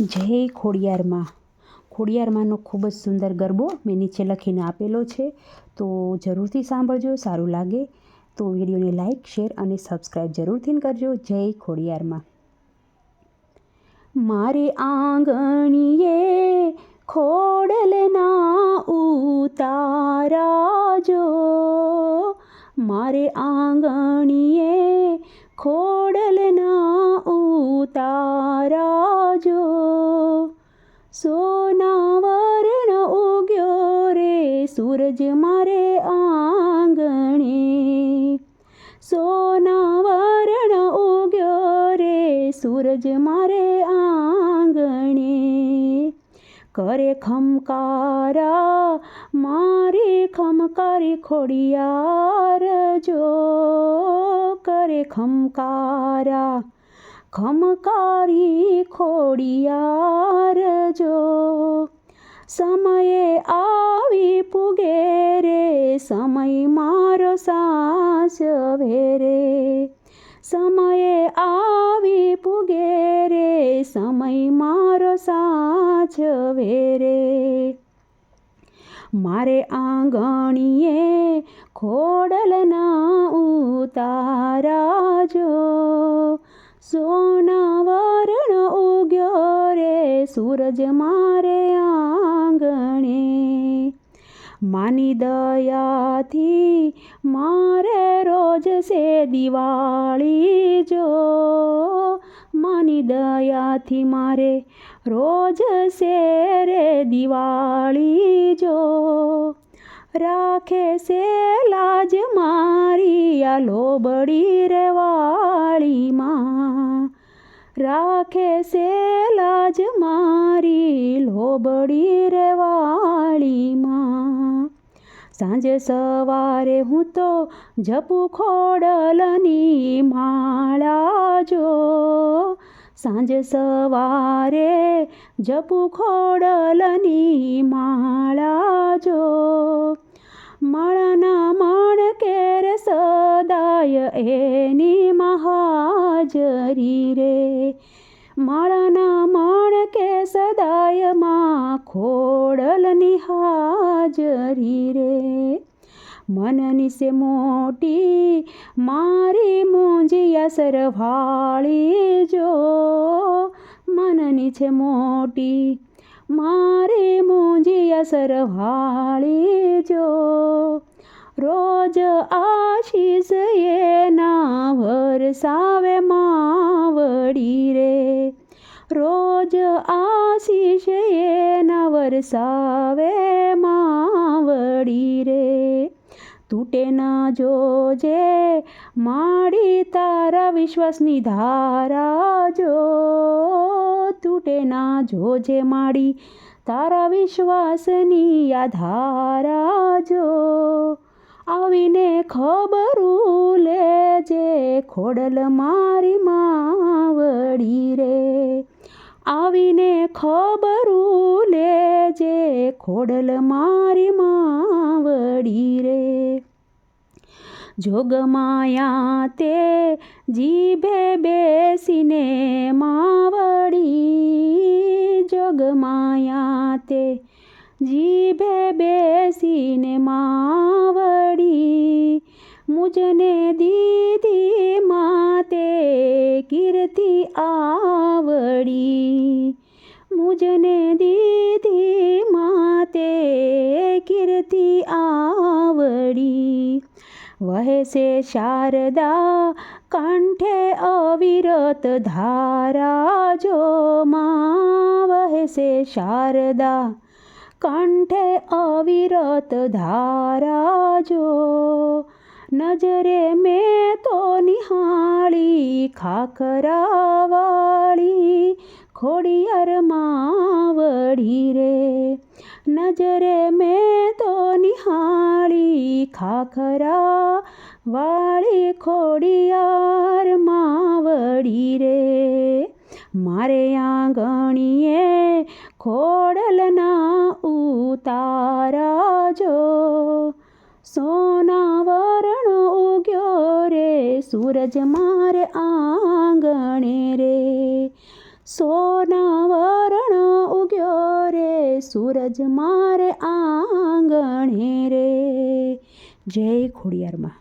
જય ખોડિયારમાં. ખોડિયારમાંનો ખૂબ જ સુંદર ગરબો મેં નીચે લખીને આપેલો છે, તો જરૂરથી સાંભળજો. સારું લાગે તો વિડીયોને લાઈક, શેર અને સબસ્ક્રાઈબ જરૂરથી કરજો. જય ખોડિયારમાં. મારે આંગણીએ ખોડલના ઉતારા જો, મારે આંગણીએ ખોડલના ઉતારા જો. સોના વરણ ઉગ્યો રે સૂરજ મારે આંગણે, સોના વરણ ઉગ્યો રે સૂરજ મારે આંગણે. કરે ખમકારા મારી ખમકારી ખોડિયાર જો, કરે ખમકારા ખમકારી ખોડિયાર જો. સમયે આવી પૂગે રે સમય મારો સાચવે રે, સમયે આવી પૂગે રે સમય મારો સાચવે રે. મારે આંગણીએ ખોડલના ઉતારા જો, સોના વરણ ઉગ્યો રે સૂરજ મારે આંગણે. માની દયાથી મારે રોજ છે દિવાળી જો, માની દયાથી મારે રોજ છે રે દિવાળી જો. રાખે છે લાજ મારી આ લોબડી રે વાળીમાં, રાખે છે લાજ મારી લોબડી રે વાળીમાં. સાંજે સવારે હું તો જપું ખોડલની માળા જો, સાંજે સવારે જપું ખોડલની માળા જો. માળાના મણકેર સદાય એની મહાજરી રે, માળાના મણકે સદાય માં ખોડલની હાજરી રે. મનની સે મોટી મારી મૂંઝિયા સરવાળી જો, મનની છે મોટી મારી મૂંઝિયા સરવાળી જો. રોજ આશીષ એના વરસાવે માવડી રે, રોજ આશીષ એના વરસાવે માવડી રે. તૂટે ના જોજે માડી તારા વિશ્વાસની ધારા જો, તૂટે ના જોજે માડી તારા વિશ્વાસની આ ધારા જો. આવીને ખબરું લેજે ખોડલ મારી માવડી રે, આવીને ખબરું લેજે ખોડલ મારી માવડી રે. જોગમાયા તે જીભે બેસીને માવડી, જોગમાયા તે જીભે બેસીને માવડી. મુજને દીધી માતે કીર્તિ આવડી, મુજને દીધી માતે કીર્તિ આવડી. વહે છે શારદા કંઠે અવિરત ધારા જો, માં વહે છે શારદા કંઠે અવિરત ધારા જો. નજરે મેં તો નિહાળી ખાખરાવાળી ખોડિયાર માવડી રે, નજરે મેં તો નિહાળી ખાખરા વાળી ખોડિયાર માવડી રે. મારે આંગણીએ ખોડલના ઉતારા જો, સોના વરણ ઉગ્યો રે સૂરજ મારે આંગણે રે. સોના વરણ સૂરજ મારે આંગણે રે. જય ખોડિયારમાં.